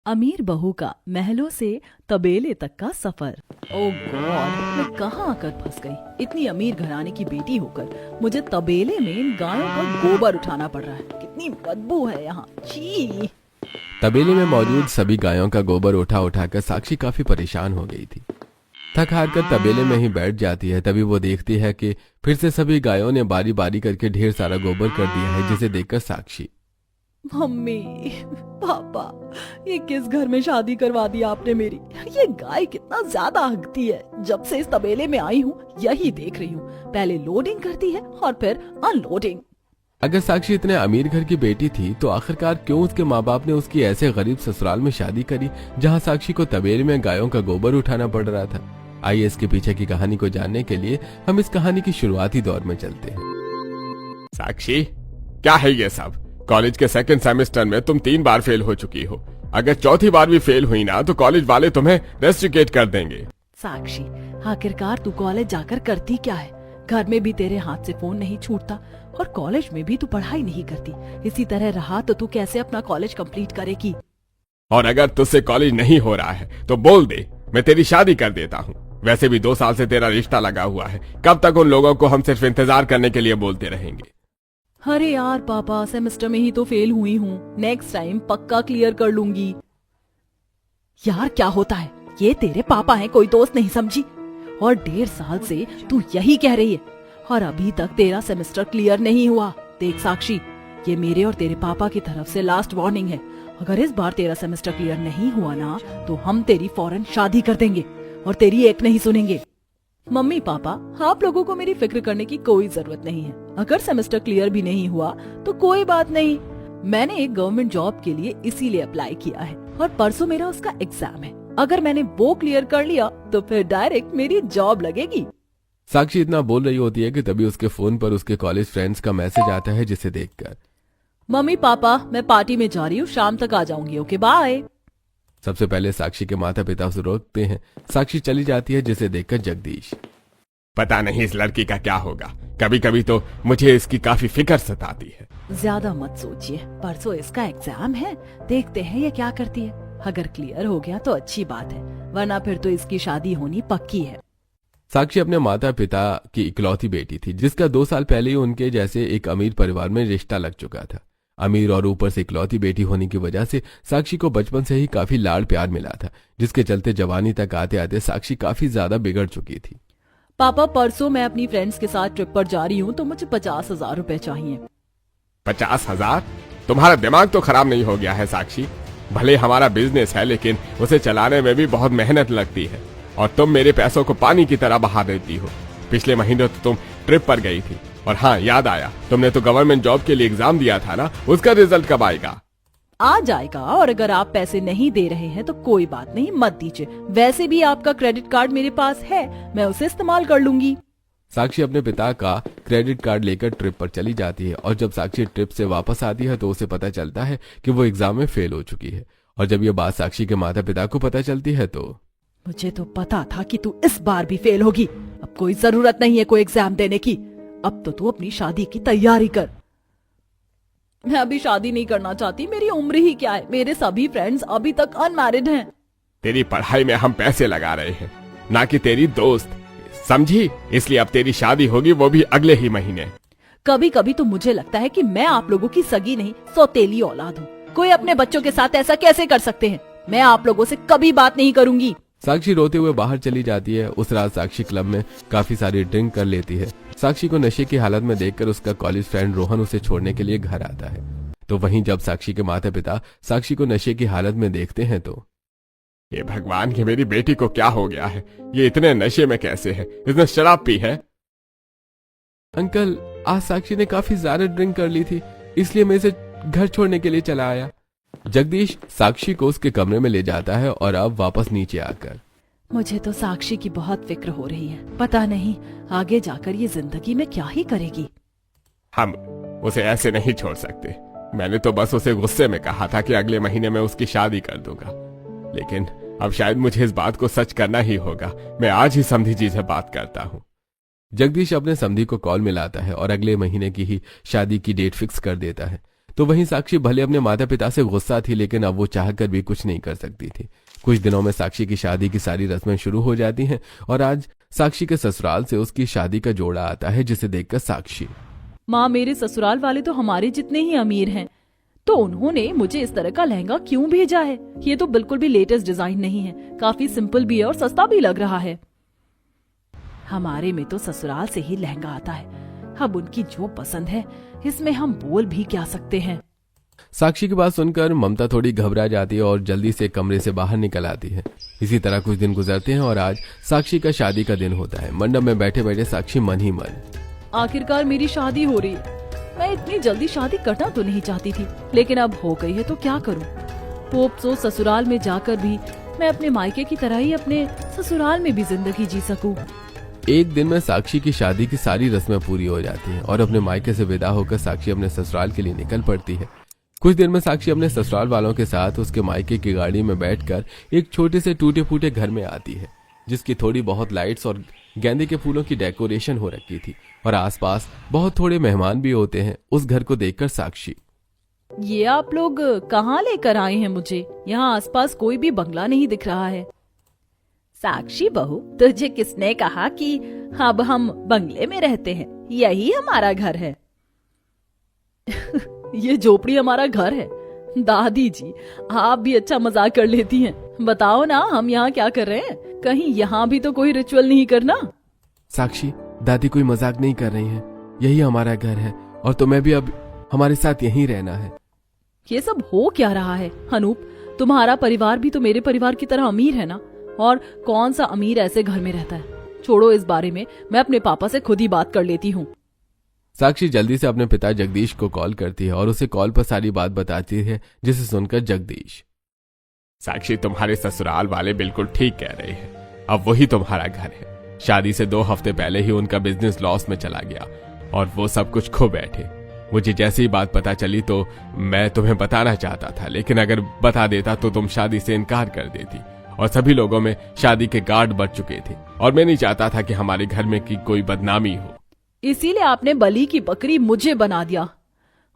अमीर बहू का महलों से तबेले तक का सफर। ओह गॉड, मैं कहाँ आकर फंस गई। इतनी अमीर घराने की बेटी होकर मुझे तबेले में इन गायों का गोबर उठाना पड़ रहा है। कितनी बदबू है यहाँ, छी। तबेले में मौजूद सभी गायों का गोबर उठा उठाकर साक्षी काफी परेशान हो गई थी। थक हार कर तबेले में ही बैठ जाती है। तभी वो देखती है कि फिर से सभी गायों ने बारी बारी करके ढेर सारा गोबर कर दिया है, जिसे देखकर साक्षी, मम्मी, पापा, ये किस घर में शादी करवा दी आपने मेरी। ये गाय कितना ज्यादा हकती है। जब से इस तबेले में आई हूँ यही देख रही हूँ। पहले लोडिंग करती है और फिर अनलोडिंग। अगर साक्षी इतने अमीर घर की बेटी थी तो आखिरकार क्यों उसके माँ बाप ने उसकी ऐसे गरीब ससुराल में शादी करी, जहाँ साक्षी को तबेले में गायों का गोबर उठाना पड़ रहा था। आइए इसके पीछे की कहानी को जानने के लिए हम इस कहानी की शुरुआती दौर में चलते हैं। साक्षी, क्या है ये सब? कॉलेज के सेकंड सेमेस्टर में तुम 3 बार फेल हो चुकी हो। अगर चौथी बार भी फेल हुई ना तो कॉलेज वाले तुम्हें रेस्ट्रिकेट कर देंगे। साक्षी, आखिरकार तू कॉलेज जाकर करती क्या है? घर में भी तेरे हाथ से फोन नहीं छूटता और कॉलेज में भी तू पढ़ाई नहीं करती। इसी तरह रहा तो तू कैसे अपना कॉलेज कंप्लीट करेगी? और अगर तुझसे कॉलेज नहीं हो रहा है तो बोल दे, मैं तेरी शादी कर देता हूँ। वैसे भी 2 साल से तेरा रिश्ता लगा हुआ है। कब तक उन लोगों को हम सिर्फ इंतजार करने के लिए बोलते रहेंगे? अरे यार पापा, सेमेस्टर में ही तो फेल हुई हूँ। नेक्स्ट टाइम पक्का क्लियर कर लूंगी। यार क्या होता है, ये तेरे पापा हैं, कोई दोस्त नहीं समझी। और 1.5 साल से तू यही कह रही है और अभी तक तेरा सेमेस्टर क्लियर नहीं हुआ। देख साक्षी, ये मेरे और तेरे पापा की तरफ से लास्ट वार्निंग है। अगर इस बार तेरा सेमेस्टर क्लियर नहीं हुआ ना तो हम तेरी फौरन शादी कर देंगे और तेरी एक नहीं सुनेंगे। मम्मी पापा, आप लोगों को मेरी फिक्र करने की कोई जरूरत नहीं है। अगर सेमेस्टर क्लियर भी नहीं हुआ तो कोई बात नहीं। मैंने एक गवर्नमेंट जॉब के लिए इसीलिए अप्लाई किया है और परसों मेरा उसका एग्जाम है। अगर मैंने वो क्लियर कर लिया तो फिर डायरेक्ट मेरी जॉब लगेगी। साक्षी इतना बोल रही होती है कि तभी उसके फोन पर उसके कॉलेज फ्रेंड्स का मैसेज आता है, जिसे देखकर, मम्मी पापा, मैं पार्टी में जा रही हूँ, शाम तक आ जाऊंगी, ओके बाय। सबसे पहले साक्षी के माता पिता उसे रोकते हैं। साक्षी चली जाती है, जिसे देखकर जगदीश, पता नहीं इस लड़की का क्या होगा। कभी कभी तो मुझे इसकी काफी फिक्र सताती है। ज्यादा मत सोचिए, परसों इसका एग्जाम है, देखते हैं ये क्या करती है। अगर क्लियर हो गया तो अच्छी बात है, वरना फिर तो इसकी शादी होनी पक्की है। साक्षी अपने माता पिता की इकलौती बेटी थी, जिसका 2 साल पहले ही उनके जैसे एक अमीर परिवार में रिश्ता लग चुका था। अमीर और ऊपर से इकलौती बेटी होने की वजह से साक्षी को बचपन से ही काफी लाड़ प्यार मिला था, जिसके चलते जवानी तक आते आते साक्षी काफी ज्यादा बिगड़ चुकी थी। पापा, परसों मैं अपनी फ्रेंड्स के साथ ट्रिप पर जा रही हूँ तो मुझे 50,000 रुपए चाहिए। 50,000? तुम्हारा दिमाग तो खराब नहीं हो गया है साक्षी? भले हमारा बिजनेस है लेकिन उसे चलाने में भी बहुत मेहनत लगती है और तुम मेरे पैसों को पानी की तरह बहा देती हो। पिछले महीने तो तुम ट्रिप पर गई थी। और हाँ, याद आया, तुमने तो गवर्नमेंट जॉब के लिए एग्जाम दिया था ना, उसका रिजल्ट कब आएगा? आ जाएगा, और अगर आप पैसे नहीं दे रहे हैं तो कोई बात नहीं, मत दीजिए। वैसे भी आपका क्रेडिट कार्ड मेरे पास है, मैं उसे इस्तेमाल कर लूंगी। साक्षी अपने पिता का क्रेडिट कार्ड लेकर ट्रिप पर चली जाती है और जब साक्षी ट्रिप से वापस आती है तो उसे पता चलता है कि वो एग्जाम में फेल हो चुकी है। और जब ये बात साक्षी के माता पिता को पता चलती है तो, मुझे तो पता था कि तू इस बार भी फेल होगी। अब कोई जरूरत नहीं है कोई एग्जाम देने की। अब तो तू अपनी शादी की तैयारी कर। मैं अभी शादी नहीं करना चाहती, मेरी उम्र ही क्या है। मेरे सभी फ्रेंड्स अभी तक अनमैरिड हैं। तेरी पढ़ाई में हम पैसे लगा रहे हैं, ना कि तेरी दोस्त, समझी? इसलिए अब तेरी शादी होगी, वो भी अगले ही महीने। कभी कभी तो मुझे लगता है कि मैं आप लोगों की सगी नहीं, सौतेली औलाद हूँ। कोई अपने बच्चों के साथ ऐसा कैसे कर सकते हैं? मैं आप लोगों से कभी बात नहीं करूंगी। साक्षी रोते हुए बाहर चली जाती है। उस रात साक्षी क्लब में काफी सारी ड्रिंक कर लेती है। साक्षी को नशे की हालत में देखकर उसका कॉलेज फ्रेंड रोहन उसे छोड़ने के लिए घर आता है। तो वहीं जब साक्षी के माता पिता साक्षी को नशे की हालत में देखते हैं तो, ये भगवान, की मेरी बेटी को क्या हो गया है? ये इतने नशे में कैसे है? इसने शराब पी है? अंकल, आज साक्षी ने काफी ज्यादा ड्रिंक कर ली थी, इसलिए मैं इसे घर छोड़ने के लिए चला आया। जगदीश साक्षी को उसके कमरे में ले जाता है और अब वापस नीचे आकर, मुझे तो साक्षी की बहुत फिक्र हो रही है। पता नहीं आगे जाकर ये जिंदगी में क्या ही करेगी। हम उसे ऐसे नहीं छोड़ सकते। मैंने तो बस उसे गुस्से में कहा था कि अगले महीने में उसकी शादी कर दूंगा, लेकिन अब शायद मुझे इस बात को सच करना ही होगा। मैं आज ही समधी जी से बात करता हूँ। जगदीश अपने समधी को कॉल मिलाता है और अगले महीने की ही शादी की डेट फिक्स कर देता है। तो वहीं साक्षी भले अपने माता पिता से गुस्सा थी, लेकिन अब वो चाहकर भी कुछ नहीं कर सकती थी। कुछ दिनों में साक्षी की शादी की सारी रस्में शुरू हो जाती हैं और आज साक्षी के ससुराल से उसकी शादी का जोड़ा आता है, जिसे देखकर साक्षी, माँ मेरे ससुराल वाले तो हमारे जितने ही अमीर हैं, तो उन्होंने मुझे इस तरह का लहंगा क्यों भेजा है? ये तो बिल्कुल भी लेटेस्ट डिजाइन नहीं है, काफी सिंपल भी है और सस्ता भी लग रहा है। हमारे में तो ससुराल से ही लहंगा आता है, अब उनकी जो पसंद है इसमें हम बोल भी क्या सकते हैं। साक्षी की बात सुनकर ममता थोड़ी घबरा जाती है और जल्दी से कमरे से बाहर निकल आती है। इसी तरह कुछ दिन गुजरते हैं और आज साक्षी का शादी का दिन होता है। मंडप में बैठे बैठे साक्षी मन ही मन, आखिरकार मेरी शादी हो रही है। मैं इतनी जल्दी शादी करना तो नहीं चाहती थी, लेकिन अब हो गई है तो क्या करूं? होप सो ससुराल में जाकर भी मैं अपने मायके की तरह ही अपने ससुराल में भी जिंदगी जी सकूं। एक दिन में साक्षी की शादी की सारी रस्में पूरी हो जाती हैं और अपने मायके से विदा होकर साक्षी अपने ससुराल के लिए निकल पड़ती है। कुछ देर में साक्षी अपने ससुराल वालों के साथ उसके मायके की गाड़ी में बैठकर एक छोटे से टूटे फूटे घर में आती है, जिसकी थोड़ी बहुत लाइट्स और गेंदे के फूलों की डेकोरेशन हो रखी थी और आसपास बहुत थोड़े मेहमान भी होते हैं। उस घर को देखकर साक्षी, ये आप लोग कहाँ लेकर आए हैं मुझे? यहाँ आसपास कोई भी बंगला नहीं दिख रहा है। साक्षी बहू, तुझे किसने कहा कि अब हम बंगले में रहते हैं? यही हमारा घर है। ये झोपड़ी हमारा घर है। दादी जी, आप भी अच्छा मजाक कर लेती हैं। बताओ ना, हम यहाँ क्या कर रहे हैं? कहीं यहाँ भी तो कोई रिचुअल नहीं करना? साक्षी, दादी कोई मजाक नहीं कर रही हैं। यही हमारा घर है और तुम्हें भी अब हमारे साथ यहीं रहना है। ये सब हो क्या रहा है? अनूप, तुम्हारा परिवार भी तो मेरे परिवार की तरह अमीर है ना? और कौन सा अमीर ऐसे घर में रहता है? छोड़ो इस बारे में, मैं अपने पापा से खुद ही बात कर लेती हूँ। साक्षी जल्दी से अपने पिता जगदीश को कॉल करती है और उसे कॉल पर सारी बात बताती है, जिसे सुनकर जगदीश, साक्षी, तुम्हारे ससुराल वाले बिल्कुल ठीक कह रहे हैं। अब वही तुम्हारा घर है। शादी से 2 हफ्ते पहले ही उनका बिजनेस लॉस में चला गया और वो सब कुछ खो बैठे। मुझे जैसे ही बात पता चली तो मैं तुम्हें बताना चाहता था, लेकिन अगर बता देता तो तुम शादी से इनकार कर देती और सभी लोगों में शादी के गार्ड बढ़ चुके थे और मैं नहीं चाहता था कि हमारे घर में की कोई बदनामी हो। इसीलिए आपने बलि की बकरी मुझे बना दिया।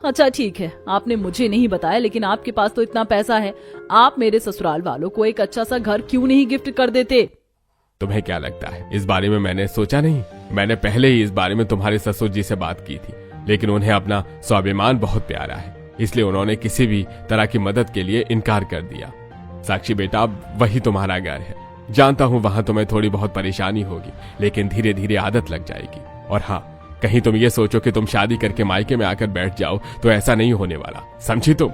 अच्छा ठीक है, आपने मुझे नहीं बताया, लेकिन आपके पास तो इतना पैसा है, आप मेरे ससुराल वालों को एक अच्छा सा घर क्यों नहीं गिफ्ट कर देते? तुम्हें क्या लगता है इस बारे में मैंने सोचा नहीं? मैंने पहले ही इस बारे में तुम्हारे ससुर जी से बात की थी, लेकिन उन्हें अपना स्वाभिमान बहुत प्यारा है, इसलिए उन्होंने किसी भी तरह की मदद के लिए इनकार कर दिया। साक्षी बेटा, अब वही तुम्हारा घर है। जानता हूँ वहां तुम्हें थोड़ी बहुत परेशानी होगी, लेकिन धीरे धीरे आदत लग जाएगी। और हाँ, कहीं तुम ये सोचो कि तुम शादी करके मायके में आकर बैठ जाओ तो ऐसा नहीं होने वाला, समझी तुम?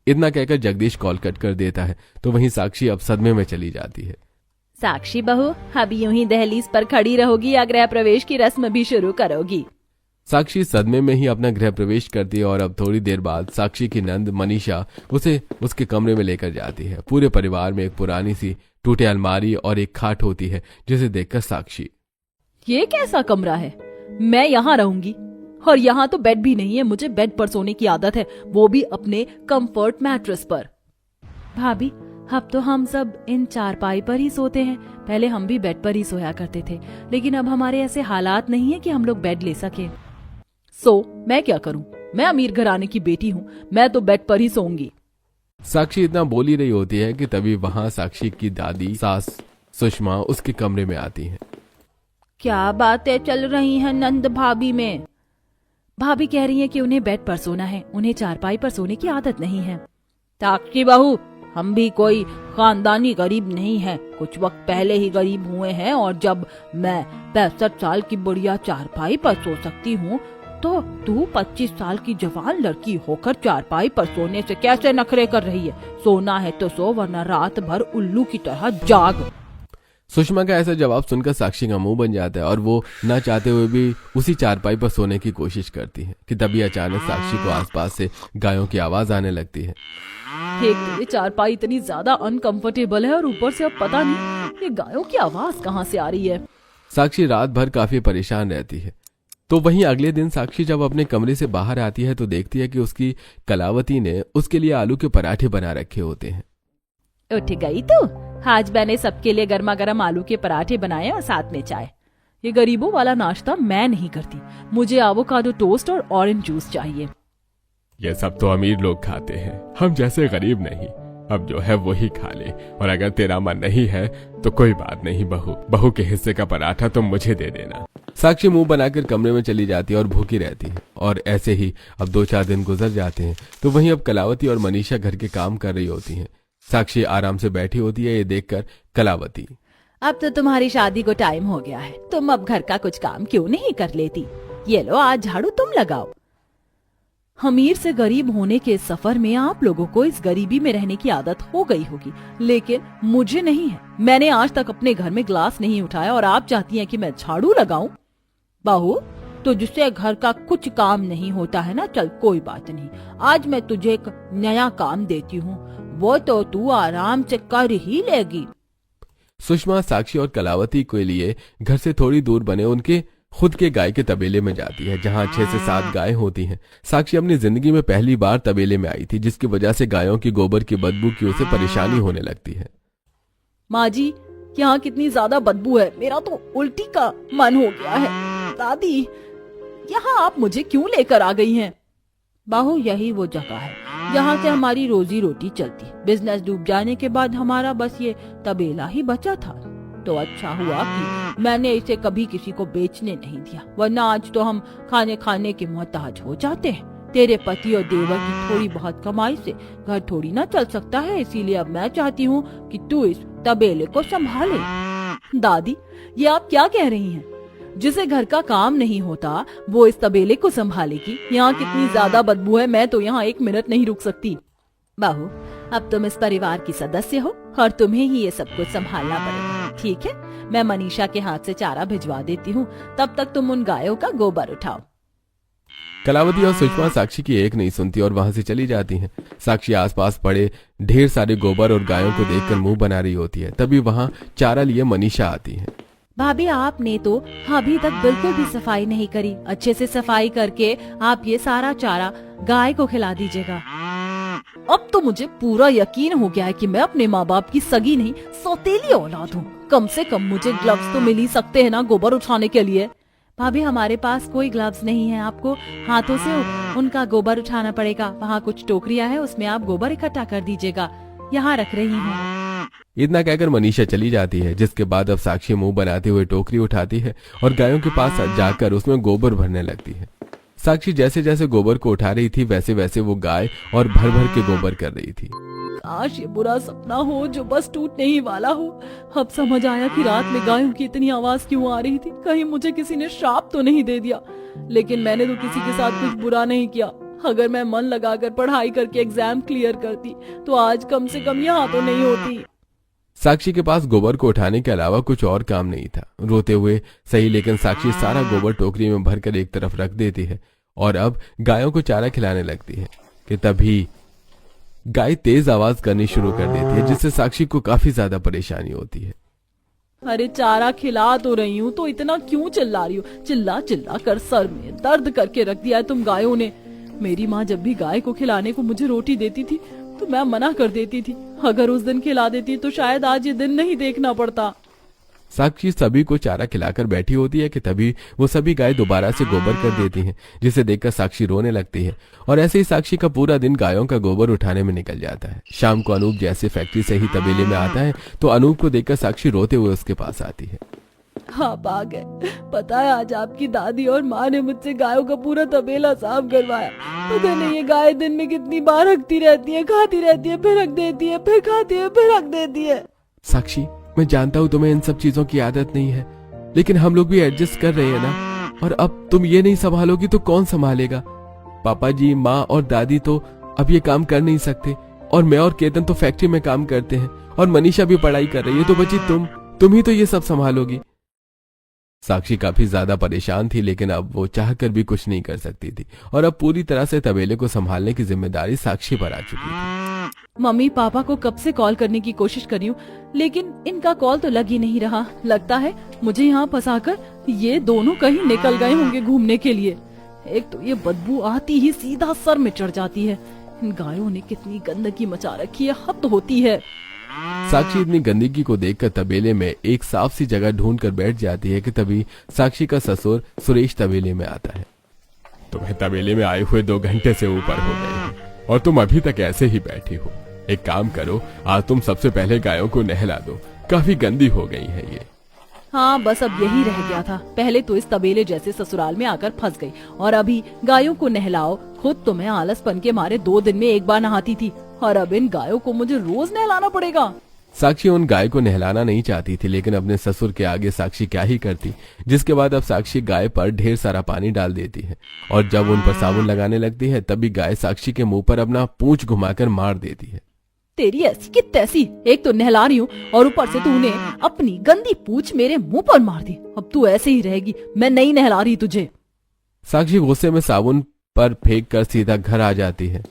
इतना कहकर जगदीश कॉल कट कर देता है तो वहीं साक्षी अब सदमे में चली जाती है। साक्षी बहू, अब यूं ही दहलीज पर खड़ी रहोगी या गृह प्रवेश की रस्म भी शुरू करोगी? साक्षी सदमे में ही अपना गृह प्रवेश करती है और अब थोड़ी देर बाद साक्षी की नंद मनीषा उसे उसके कमरे में लेकर जाती है। पूरे परिवार में एक पुरानी सी टूटे अलमारी और एक खाट होती है, जिसे देखकर साक्षी, ये कैसा कमरा है? मैं यहाँ रहूंगी और यहाँ तो बेड भी नहीं है। मुझे बेड पर सोने की आदत है, वो भी अपने कंफर्ट मैट्रेस पर। भाभी, अब तो हम सब इन चारपाई पर ही सोते हैं। पहले हम भी बेड पर ही सोया करते थे, लेकिन अब हमारे ऐसे हालात नहीं है कि हम लोग बेड ले सके। मैं क्या करूं? मैं अमीर घराने की बेटी हूं, मैं तो बेड पर ही सोऊंगी। साक्षी इतना बोल ही रही होती है कि तभी वहां साक्षी की दादी सास सुषमा उसके कमरे में आती है। क्या बातें चल रही हैं नंद भाभी में? भाभी कह रही हैं कि उन्हें बेड पर सोना है, उन्हें चारपाई पर सोने की आदत नहीं है। साक्षी बहू, हम भी कोई खानदानी गरीब नहीं है, कुछ वक्त पहले ही गरीब हुए हैं, और जब मैं 65 साल की बुढ़िया चारपाई पर सो सकती हूँ तो तू 25 साल की जवान लड़की होकर चारपाई पर सोने से कैसे नखरे कर रही है? सोना है तो सो, वरना रात भर उल्लू की तरह जाग। सुषमा का ऐसा जवाब सुनकर साक्षी का मुंह बन जाता है और वो न चाहते हुए भी उसी चारपाई पर सोने की कोशिश करती है कि तभी अचानक साक्षी को आसपास से गायों की आवाज आने लगती है। एक ये चारपाई इतनी ज्यादा अनकंफर्टेबल है और ऊपर से अब पता नहीं ये गायों की आवाज कहाँ से आ रही है। साक्षी रात भर काफी परेशान रहती है। तो वहीं अगले दिन साक्षी जब अपने कमरे से बाहर आती है तो देखती है कि उसकी कलावती ने उसके लिए आलू के पराठे बना रखे होते हैं। उठ गई तू? आज मैंने सबके लिए गर्मा गर्म आलू के पराठे बनाए और साथ में चाय। ये गरीबों वाला नाश्ता मैं नहीं करती, मुझे एवोकाडो टोस्ट और ऑरेंज जूस चाहिए। ये सब तो अमीर लोग खाते हैं, हम जैसे गरीब नहीं। अब जो है वो ही खा ले, और अगर तेरा मन नहीं है तो कोई बात नहीं बहू के हिस्से का पराठा तुम मुझे दे देना। साक्षी मुंह बनाकर कमरे में चली जाती है और भूखी रहती है। और ऐसे ही अब 2-4 दिन गुजर जाते हैं तो वहीं अब कलावती और मनीषा घर के काम कर रही होती हैं। साक्षी आराम से बैठी होती है। ये देखकर कलावती, अब तो तुम्हारी शादी को टाइम हो गया है, तुम अब घर का कुछ काम क्यों नहीं कर लेती? ये लो, आज झाड़ू तुम लगाओ। अमीर से गरीब होने के सफर में आप लोगों को इस गरीबी में रहने की आदत हो गई होगी, लेकिन मुझे नहीं है। मैंने आज तक अपने घर में ग्लास नहीं उठाया और आप चाहती हैं कि मैं झाड़ू लगाऊं? बहू, तो जिससे घर का कुछ काम नहीं होता है ना, चल कोई बात नहीं, आज मैं तुझे एक नया काम देती हूँ, वो तो तू आराम से कर ही लेगी। सुषमा साक्षी और कलावती के लिए घर से थोड़ी दूर बने उनके खुद के गाय के तबेले में जाती है, जहाँ 6 से 7 गायें होती हैं। साक्षी अपनी जिंदगी में पहली बार तबेले में आई थी, जिसकी वजह से गायों की गोबर की बदबू की उसे परेशानी होने लगती है। माँ जी, यहाँ कितनी ज्यादा बदबू है, मेरा तो उल्टी का मन हो गया है। दादी, यहाँ आप मुझे क्यों लेकर आ गई हैं? बाहू, यही वो जगह है जहाँ से हमारी रोजी रोटी चलती। बिजनेस डूब जाने के बाद हमारा बस ये तबेला ही बचा था, तो अच्छा हुआ कि मैंने इसे कभी किसी को बेचने नहीं दिया, वरना आज तो हम खाने खाने के मोहताज हो जाते हैं। तेरे पति और देवर की थोड़ी बहुत कमाई से घर थोड़ी ना चल सकता है, इसीलिए अब मैं चाहती हूँ कि तू इस तबेले को संभाले। दादी, ये आप क्या कह रही हैं? जिसे घर का काम नहीं होता वो इस तबेले को संभालेगी? यहाँ कितनी ज्यादा बदबू है, मैं तो यहाँ 1 मिनट नहीं रुक सकती। बहू, अब तुम इस परिवार की सदस्य हो और तुम्हें ही ये सब कुछ संभालना पड़ेगा, ठीक है? मैं मनीषा के हाथ से चारा भिजवा देती हूँ, तब तक तुम उन गायों का गोबर उठाओ। कलावती और सुषमा साक्षी की एक नहीं सुनती और वहां से चली जाती हैं। साक्षी आसपास पड़े ढेर सारे गोबर और गायों को देखकर मुंह बना रही होती है। तभी वहां चारा लिए मनीषा आती है। भाभी, आपने तो अभी तक बिल्कुल भी सफाई नहीं करी, अच्छे से सफाई करके आप ये सारा चारा गाय को खिला दीजिएगा। अब तो मुझे पूरा यकीन हो गया है कि मैं अपने माँ बाप की सगी नहीं, सौतेली औलाद हूँ। कम से कम मुझे ग्लव्स तो मिल ही सकते हैं ना गोबर उठाने के लिए। भाभी, हमारे पास कोई ग्लव्स नहीं है, आपको हाथों से उनका गोबर उठाना पड़ेगा। वहाँ कुछ टोकरियाँ है, उसमें आप गोबर इकट्ठा कर दीजिएगा, यहाँ रख रही हूँ। इतना कहकर मनीषा चली जाती है, जिसके बाद अब साक्षी मुंह बनाते हुए टोकरी उठाती है और गायों के पास जाकर उसमें गोबर भरने लगती है। साक्षी जैसे जैसे गोबर को उठा रही थी वैसे वैसे वो गाय और भर भर के गोबर कर रही थी। काश ये बुरा सपना हो जो बस टूटने ही वाला हो। अब समझ आया कि रात में गायों की इतनी आवाज क्यों आ रही थी, कहीं मुझे किसी ने श्राप तो नहीं दे दिया। लेकिन मैंने तो किसी के साथ कुछ बुरा नहीं किया। अगर मैं मन लगाकर पढ़ाई करके एग्जाम क्लियर करती तो आज कम से कम यहाँ तो नहीं होती। साक्षी के पास गोबर को उठाने के अलावा कुछ और काम नहीं था। रोते हुए सही, लेकिन साक्षी सारा गोबर टोकरी में भरकर एक तरफ रख देती है और अब गायों को चारा खिलाने लगती है कि तभी गाय तेज आवाज करनी शुरू कर देती है, जिससे साक्षी को काफी ज्यादा परेशानी होती है। अरे चारा खिला तो रही हूँ तो इतना क्यों चिल्ला रही हो? चिल्ला चिल्ला कर सर में दर्द करके रख दिया है तुम गायों ने। मेरी माँ जब भी गाय को खिलाने को मुझे रोटी देती थी तो मैं मना कर देती थी। अगर उस दिन खिला देती तो शायद आज ये दिन नहीं देखना पड़ता। साक्षी सभी को चारा खिलाकर बैठी होती है कि तभी वो सभी गाय दोबारा से गोबर कर देती हैं, जिसे देखकर साक्षी रोने लगती है। और ऐसे ही साक्षी का पूरा दिन गायों का गोबर उठाने में निकल जाता है। शाम को अनूप जैसे फैक्ट्री से ही तबेले में आता है तो अनूप को देखकर साक्षी रोते हुए उसके पास आती है। आप आ गए। पता है आज आपकी दादी और माँ ने मुझसे गायों का पूरा तबेला साफ करवाया। पता नहीं ये गाय दिन में कितनी बार हकती रहती है, खाती रहती है, फिर रख देती है, फिर खाती है, फिर रख देती है। साक्षी, मैं जानता हूँ तुम्हें इन सब चीजों की आदत नहीं है, लेकिन हम लोग भी एडजस्ट कर रहे हैं ना। और अब तुम ये नहीं संभालोगी तो कौन संभालेगा? पापा जी, माँ और दादी तो अब ये काम कर नहीं सकते और मैं और केतन तो फैक्ट्री में काम करते हैं और मनीषा भी पढ़ाई कर रही है, तो बची तुम ही तो ये सब संभालोगी। साक्षी काफी ज्यादा परेशान थी, लेकिन अब वो चाहकर भी कुछ नहीं कर सकती थी और अब पूरी तरह से तबेले को संभालने की जिम्मेदारी साक्षी पर आ चुकी थी। मम्मी पापा को कब से कॉल करने की कोशिश कर रही हूँ, लेकिन इनका कॉल तो लग ही नहीं रहा। लगता है मुझे यहाँ फंसाकर ये दोनों कहीं निकल गए होंगे घूमने के लिए। एक तो ये बदबू आती ही सीधा सर में चढ़ जाती है। इन गायों ने कितनी गंदगी मचा रखी है, हद होती है। साक्षी इतनी गंदगी को देखकर तबेले में एक साफ सी जगह ढूंढकर बैठ जाती है कि तभी साक्षी का ससुर सुरेश तबेले में आता है। तुम्हें तबेले में आए हुए 2 घंटे से ऊपर हो गए हैं और तुम अभी तक ऐसे ही बैठी हो। एक काम करो, आज तुम सबसे पहले गायों को नहला दो, काफी गंदी हो गई है ये। हाँ, बस अब यही रह गया था। पहले तो इस तबेले जैसे ससुराल में आकर फंस गई और अभी गायों को नहलाओ। खुद तो मैं आलसपन के मारे 2 दिन में एक बार नहाती थी और अब इन गायों को मुझे रोज नहलाना पड़ेगा। साक्षी उन गाय को नहलाना नहीं चाहती थी, लेकिन अपने ससुर के आगे साक्षी क्या ही करती। जिसके बाद अब साक्षी गाय पर ढेर सारा पानी डाल देती है और जब उन पर साबुन लगाने लगती है तभी गाय साक्षी के मुंह पर अपना पूंछ घुमाकर मार देती है। तेरी ऐसी की तैसी, एक तो नहला रही हूँ और ऊपर से तूने अपनी गंदी पूंछ मेरे मुंह पर मार दी। अब तू ऐसे ही रहेगी, मैं नहीं नहला रही तुझे। साक्षी गुस्से में साबुन पर फेंक कर सीधा घर आ जाती है।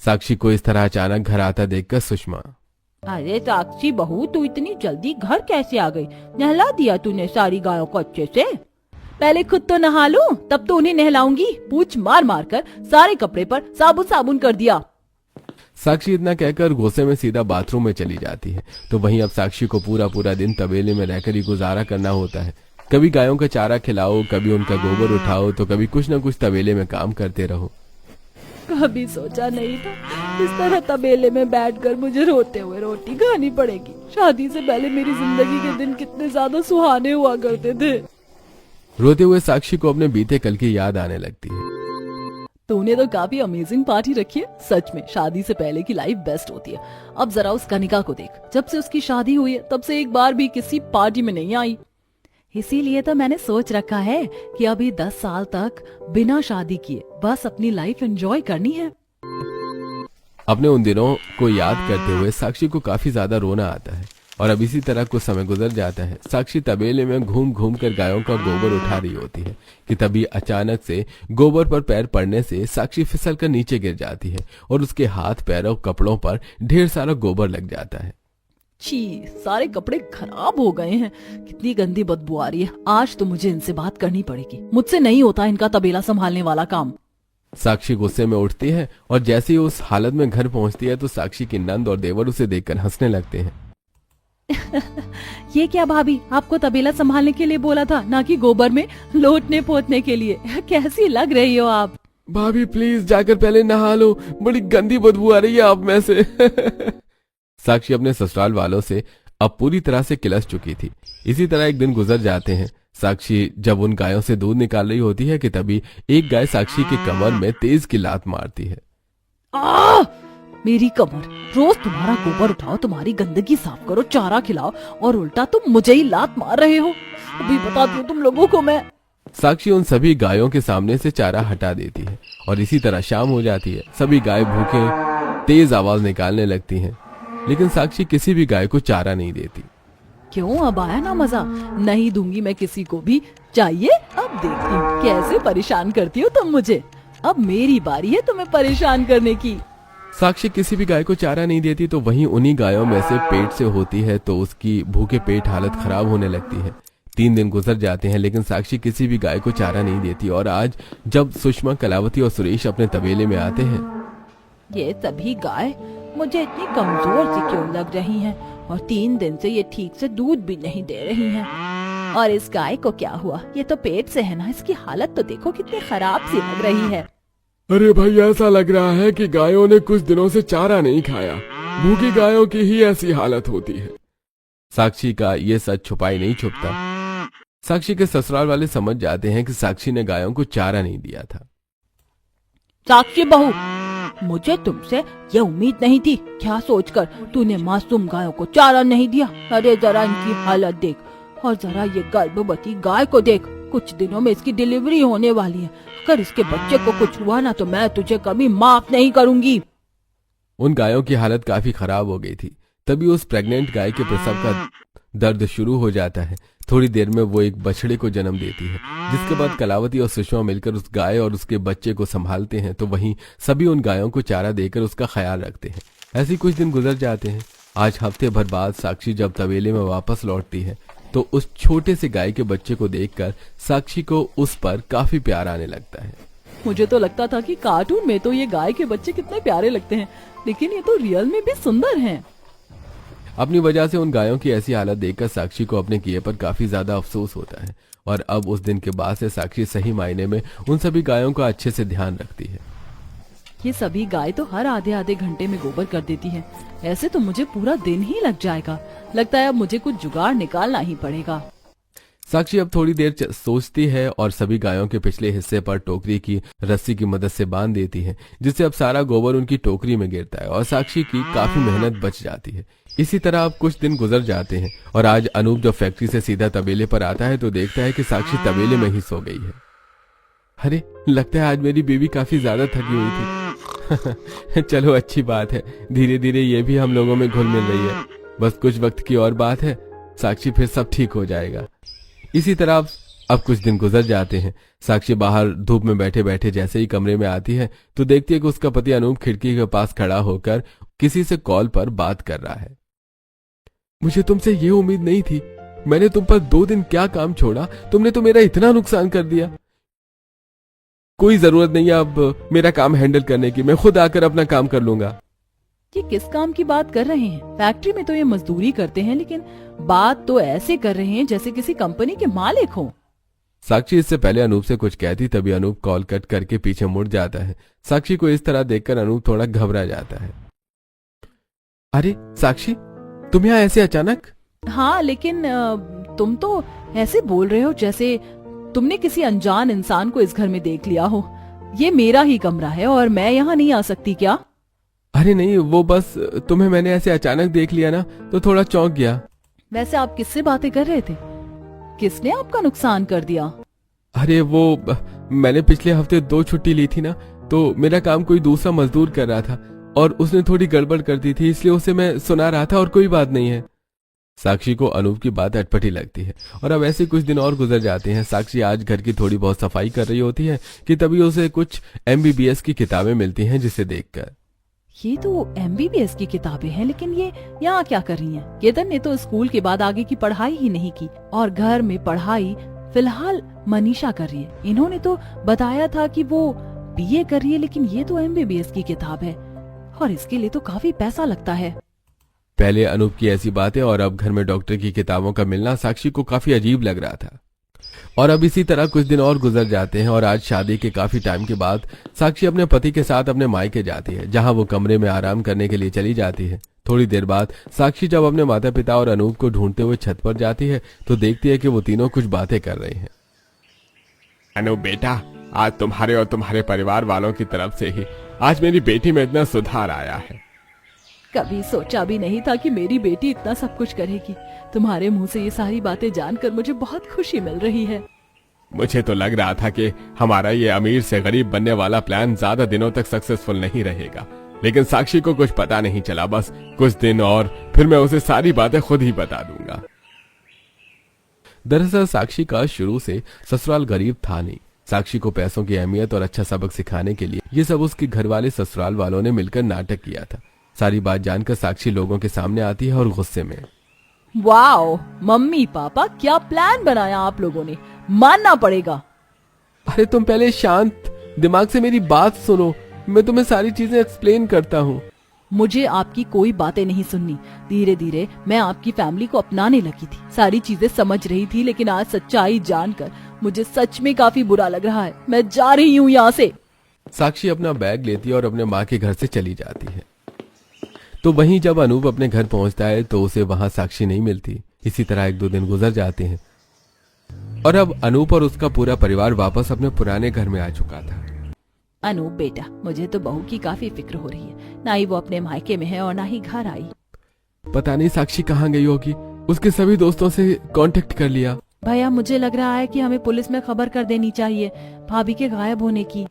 साक्षी को इस तरह अचानक घर आता देखकर सुषमा, अरे साक्षी बहू, तू इतनी जल्दी घर कैसे आ गई? नहला दिया तूने सारी गायों को अच्छे से? पहले खुद तो नहा लूं, तब तो उन्हें नहलाऊंगी। पूंछ मार मार कर सारे कपड़े पर साबुन साबुन कर दिया। साक्षी इतना कहकर गुस्से में सीधा बाथरूम में चली जाती है। तो वहीं अब साक्षी को पूरा पूरा दिन तबेले में रहकर ही गुजारा करना होता है। कभी गायों का चारा खिलाओ, कभी उनका गोबर उठाओ, तो कभी कुछ न कुछ तबेले में काम करते रहो। कभी सोचा नहीं था इस तरह तबेले में बैठकर मुझे रोते हुए रोटी खानी पड़ेगी। शादी से पहले मेरी जिंदगी के दिन कितने ज्यादा सुहाने हुआ करते थे। रोते हुए साक्षी को अपने बीते कल की याद आने लगती है। तूने तो काफी अमेजिंग पार्टी रखी है। सच में शादी से पहले की लाइफ बेस्ट होती है। अब जरा उस कनिका को देख, जब से उसकी शादी हुई है तब से एक बार भी किसी पार्टी में नहीं आई। इसीलिए तो मैंने सोच रखा है कि अभी 10 साल तक बिना शादी किए बस अपनी लाइफ एंजॉय करनी है। अपने उन दिनों को याद करते हुए साक्षी को काफी ज्यादा रोना आता है और अब इसी तरह कुछ समय गुजर जाता है। साक्षी तबेले में घूम घूम कर गायों का गोबर उठा रही होती है कि तभी अचानक से गोबर पर पैर पड़ने से साक्षी फिसल कर नीचे गिर जाती है और उसके हाथ पैर और कपड़ों पर ढेर सारा गोबर लग जाता है। छी, सारे कपड़े खराब हो गए हैं। कितनी गंदी बदबू आ रही है। आज तो मुझे इनसे बात करनी पड़ेगी। मुझसे नहीं होता इनका तबेला संभालने वाला काम। साक्षी गुस्से में उठती है और जैसे ही उस हालत में घर पहुंचती है तो साक्षी की नंद और देवर उसे देखकर हंसने लगते हैं। ये क्या भाभी, आपको तबेला संभालने के लिए बोला था, ना कि गोबर में लोटने पोतने के लिए। कैसी लग रही हो आप? भाभी प्लीज जाकर पहले नहा लो, बड़ी गंदी बदबू आ रही है आप में से। साक्षी अपने ससुराल वालों से अब पूरी तरह से किलस चुकी थी। इसी तरह एक दिन गुजर जाते हैं। साक्षी जब उन गायों से दूध निकाल रही होती है कि तभी एक गाय साक्षी की कमर में तेज की लात मारती है। मेरी कमर, रोज तुम्हारा गोबर उठाओ, तुम्हारी गंदगी साफ करो, चारा खिलाओ और उल्टा तुम मुझे ही लात मार रहे हो। अभी बताती हूँ तुम लोगों को मैं। साक्षी उन सभी गायों के सामने से चारा हटा देती है और इसी तरह शाम हो जाती है। सभी गाय भूखे तेज आवाज निकालने लगती हैं, लेकिन साक्षी किसी भी गाय को चारा नहीं देती। क्यों, अब आया ना मजा? नहीं दूंगी मैं किसी को भी। चाहिए? अब देखती हूँ कैसे परेशान करती हो तुम मुझे। अब मेरी बारी है तुम्हें परेशान करने की। साक्षी किसी भी गाय को चारा नहीं देती तो वहीं उन्हीं गायों में से पेट से होती है तो उसकी भूखे पेट हालत खराब होने लगती है। 3 दिन गुजर जाते हैं लेकिन साक्षी किसी भी गाय को चारा नहीं देती और आज जब सुषमा, कलावती और सुरेश अपने तबेले में आते हैं, ये सभी गाय मुझे इतनी कमजोर सी क्यों लग रही हैं और 3 दिन से ये ठीक से दूध भी नहीं दे रही हैं। और इस गाय को क्या हुआ? ये तो पेट से है ना, इसकी हालत तो देखो कितनी खराब सी लग रही है। अरे भाई, ऐसा लग रहा है कि गायों ने कुछ दिनों से चारा नहीं खाया। भूखी गायों की ही ऐसी हालत होती है। साक्षी का ये सच छुपाई नहीं छुपता। साक्षी के ससुराल वाले समझ जाते हैं कि साक्षी ने गायों को चारा नहीं दिया था। साक्षी बहू, मुझे तुमसे ये उम्मीद नहीं थी। क्या सोचकर तूने मासूम गायों को चारा नहीं दिया? अरे जरा इनकी हालत देख और जरा ये गर्भवती गाय को देख। कुछ दिनों में इसकी डिलीवरी होने वाली है। अगर इसके बच्चे को कुछ हुआ ना तो मैं तुझे कभी माफ नहीं करूंगी। उन गायों की हालत काफी खराब हो गई थी। तभी उस प्रेग्नेंट गाय के प्रसव का दर्द शुरू हो जाता है। थोड़ी देर में वो एक बछड़े को जन्म देती है, जिसके बाद कलावती और सुषमा मिलकर उस गाय और उसके बच्चे को संभालते हैं तो वहीं सभी उन गायों को चारा देकर उसका ख्याल रखते हैं। ऐसे कुछ दिन गुजर जाते हैं। आज हफ्ते भर बाद साक्षी जब तबेले में वापस लौटती है तो उस छोटे से गाय के बच्चे को देखकर साक्षी को उस पर काफी प्यार आने लगता है। मुझे तो लगता था कि कार्टून में तो ये गाय के बच्चे कितने प्यारे लगते हैं, लेकिन ये तो रियल में भी सुंदर हैं। अपनी वजह से उन गायों की ऐसी हालत देखकर साक्षी को अपने किए पर काफी ज्यादा अफसोस होता है और अब उस दिन के बाद से साक्षी सही मायने में उन सभी गायों का अच्छे से ध्यान रखती है। ये सभी गाय तो हर आधे आधे घंटे में गोबर कर देती हैं। ऐसे तो मुझे पूरा दिन ही लग जाएगा। लगता है अब मुझे कुछ जुगाड़ निकालना ही पड़ेगा। साक्षी अब थोड़ी देर सोचती है और सभी गायों के पिछले हिस्से पर टोकरी की रस्सी की मदद से बांध देती है, जिससे अब सारा गोबर उनकी टोकरी में गिरता है और साक्षी की काफी मेहनत बच जाती है। इसी तरह अब कुछ दिन गुजर जाते हैं और आज अनूप जब फैक्ट्री से सीधा तबेले पर आता है तो देखता है कि साक्षी तबेले में ही सो गई है। अरे, लगता है आज मेरी बीवी काफी ज्यादा थकी हुई थी। चलो अच्छी बात है, धीरे धीरे ये भी हम लोगों में घुल मिल रही है। बस कुछ वक्त की और बात है, साक्षी फिर सब ठीक हो जाएगा। इसी तरह अब कुछ दिन गुजर जाते हैं। साक्षी बाहर धूप में बैठे बैठे जैसे ही कमरे में आती है तो देखती है कि उसका पति अनूप खिड़की के पास खड़ा होकर किसी से कॉल पर बात कर रहा है। मुझे तुमसे ये उम्मीद नहीं थी। मैंने तुम पर 2 दिन क्या काम छोड़ा, तुमने तो मेरा इतना नुकसान कर दिया। कोई जरूरत नहीं है अब मेरा काम हैंडल करने की, मैं खुद आकर अपना काम कर लूंगा। ये किस काम की बात कर रहे हैं? फैक्ट्री में तो ये मजदूरी करते हैं, लेकिन बात तो ऐसे कर रहे हैं जैसे किसी कंपनी के मालिक हो। साक्षी इससे पहले अनूप से कुछ कहती तभी अनूप कॉल कट करके पीछे मुड़ जाता है। साक्षी को इस तरह देखकर अनूप थोड़ा घबरा जाता है। अरे साक्षी, तुम यहाँ ऐसे अचानक? हाँ, लेकिन तुम तो ऐसे बोल रहे हो जैसे तुमने किसी अनजान इंसान को इस घर में देख लिया हो। ये मेरा ही कमरा है और मैं यहाँ नहीं आ सकती क्या? अरे नहीं, वो बस तुम्हें मैंने ऐसे अचानक देख लिया ना तो थोड़ा चौंक गया। वैसे आप किससे बातें कर रहे थे? किसने आपका नुकसान कर दिया? अरे वो मैंने पिछले हफ्ते 2 छुट्टी ली थी ना, तो मेरा काम कोई दूसरा मजदूर कर रहा था और उसने थोड़ी गड़बड़ कर दी थी, इसलिए उसे मैं सुना रहा था और कोई बात नहीं है। साक्षी को अनूप की बात अटपटी लगती है और अब ऐसे कुछ दिन और गुजर जाते हैं। साक्षी आज घर की थोड़ी बहुत सफाई कर रही होती है कि तभी उसे कुछ MBBS की किताबें मिलती हैं, जिसे देखकर ये तो MBBS की किताबें हैं, लेकिन ये यहाँ क्या कर रही हैं? केतन ने तो स्कूल के बाद आगे की पढ़ाई ही नहीं की और घर में पढ़ाई फिलहाल मनीषा कर रही है। इन्होंने तो बताया था कि वो BA कर रही है, लेकिन ये तो MBBS की किताब है और इसके लिए तो काफी पैसा लगता है। पहले अनूप की ऐसी बातें और अब घर में डॉक्टर की किताबों का मिलना साक्षी को काफी अजीब लग रहा था। और अब इसी तरह कुछ दिन और गुजर जाते हैं और आज शादी के काफी टाइम के बाद साक्षी अपने पति के साथ अपने मायके जाती है, जहां वो कमरे में आराम करने के लिए चली जाती है। थोड़ी देर बाद साक्षी जब अपने माता पिता और अनूप को ढूंढते हुए छत पर जाती है तो देखती है कि वो तीनों कुछ बातें कर रहे हैं। अनूप बेटा, आज तुम्हारे और तुम्हारे परिवार वालों की तरफ से ही आज मेरी बेटी में इतना सुधार आया है। कभी सोचा भी नहीं था कि मेरी बेटी इतना सब कुछ करेगी। तुम्हारे मुंह से ये सारी बातें जानकर मुझे बहुत खुशी मिल रही है। मुझे तो लग रहा था कि हमारा ये अमीर से गरीब बनने वाला प्लान ज्यादा दिनों तक सक्सेसफुल नहीं रहेगा, लेकिन साक्षी को कुछ पता नहीं चला। बस कुछ दिन और फिर मैं उसे सारी बातें खुद ही बता दूंगा। दरअसल साक्षी का शुरू से ससुराल गरीब था नहीं। साक्षी को पैसों की अहमियत और अच्छा सबक सिखाने के लिए ये सब उसके घर वाले ससुराल वालों ने मिलकर नाटक किया था। सारी बात जानकर साक्षी लोगों के सामने आती है और गुस्से में, वाओ मम्मी पापा, क्या प्लान बनाया आप लोगों ने, मानना पड़ेगा। अरे तुम पहले शांत दिमाग से मेरी बात सुनो, मैं तुम्हें सारी चीजें एक्सप्लेन करता हूँ। मुझे आपकी कोई बातें नहीं सुननी। धीरे धीरे मैं आपकी फैमिली को अपनाने लगी थी, सारी चीजें समझ रही थी, लेकिन आज सच्चाई जानकर मुझे सच में काफी बुरा लग रहा है। मैं जा रही हूँ यहाँ से। साक्षी अपना बैग लेती है और अपने माँ के घर से चली जाती है। तो वहीं जब अनूप अपने घर पहुंचता है तो उसे वहां साक्षी नहीं मिलती। इसी तरह 1-2 दिन गुजर जाते हैं और अब अनूप और उसका पूरा परिवार वापस अपने पुराने घर में आ चुका था। अनूप बेटा, मुझे तो बहू की काफी फिक्र हो रही है। ना ही वो अपने मायके में है और ना ही घर आई। पता नहीं साक्षी कहाँ गई होगी। उसके सभी दोस्तों से कांटेक्ट कर लिया। भैया, मुझे लग रहा है कि हमें पुलिस में खबर कर देनी चाहिए भाभी के गायब होने की।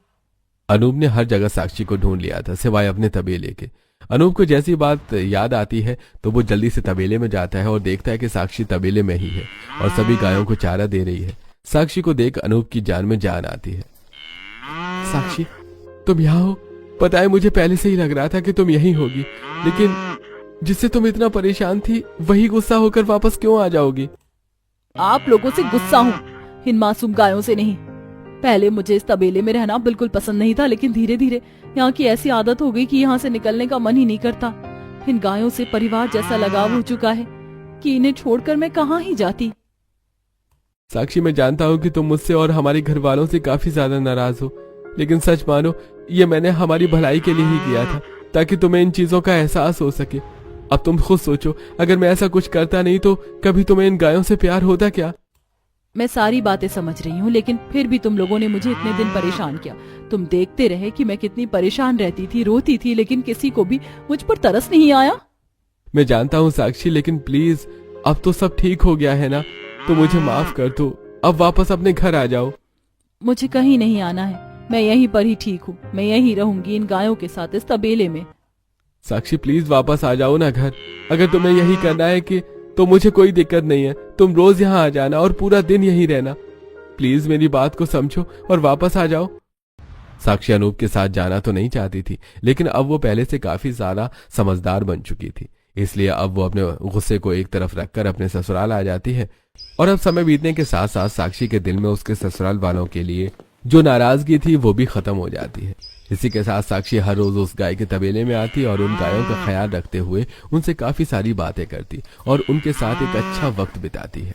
अनूप ने हर जगह साक्षी को ढूंढ लिया था, सिवाय अपने तबेले के। अनूप को जैसी बात याद आती है तो वो जल्दी से तबेले में जाता है और देखता है कि साक्षी तबेले में ही है और सभी गायों को चारा दे रही है। साक्षी को देख अनूप की जान में जान आती है। साक्षी, तुम यहाँ हो? पता है, मुझे पहले से ही लग रहा था कि तुम यहीं होगी, लेकिन जिससे तुम इतना परेशान थी वही गुस्सा होकर वापस क्यों आ जाओगी? आप लोगों से गुस्सा हूँ, इन मासूम गायों से नहीं। पहले मुझे इस तबेले में रहना बिल्कुल पसंद नहीं था, लेकिन धीरे धीरे यहाँ की ऐसी आदत हो गई कि यहाँ से निकलने का मन ही नहीं करता। इन गायों से परिवार जैसा लगाव हो चुका है कि इन्हें छोड़कर मैं कहाँ ही जाती। साक्षी, मैं जानता हूँ कि तुम मुझसे और हमारे घर वालों से काफी ज्यादा नाराज हो, लेकिन सच मानो ये मैंने हमारी भलाई के लिए ही किया था, ताकि तुम्हें इन चीजों का एहसास हो सके। अब तुम खुद सोचो, अगर मैं ऐसा कुछ करता नहीं तो कभी तुम्हें इन गायों से प्यार होता क्या? मैं सारी बातें समझ रही हूँ, लेकिन फिर भी तुम लोगों ने मुझे इतने दिन परेशान किया। तुम देखते रहे कि मैं कितनी परेशान रहती थी, रोती थी, लेकिन किसी को भी मुझ पर तरस नहीं आया। मैं जानता हूँ साक्षी, लेकिन प्लीज अब तो सब ठीक हो गया है ना, तो मुझे माफ कर दो। अब वापस अपने घर आ जाओ। मुझे कहीं नहीं आना है, मैं यहीं पर ही ठीक हूँ। मैं यहीं रहूंगी इन गायों के साथ, इस तबेले में। साक्षी, प्लीज वापस आ जाओ ना घर। अगर तुम्हें यही करना है कि तो मुझे कोई दिक्कत नहीं है, तुम रोज यहाँ आ जाना और पूरा दिन यहीं रहना। प्लीज मेरी बात को समझो और वापस आ जाओ। साक्षी अनूप के साथ जाना तो नहीं चाहती थी, लेकिन अब वो पहले से काफी ज्यादा समझदार बन चुकी थी, इसलिए अब वो अपने गुस्से को एक तरफ रखकर अपने ससुराल आ जाती है। और अब समय बीतने के साथ साथ साक्षी के दिल में उसके ससुराल वालों के लिए जो नाराजगी थी वो भी खत्म हो जाती है। इसी के साथ साक्षी हर रोज उस गाय के तबेले में आती और उन गायों का ख्याल रखते हुए उनसे काफी सारी बातें करती और उनके साथ एक अच्छा वक्त बिताती है।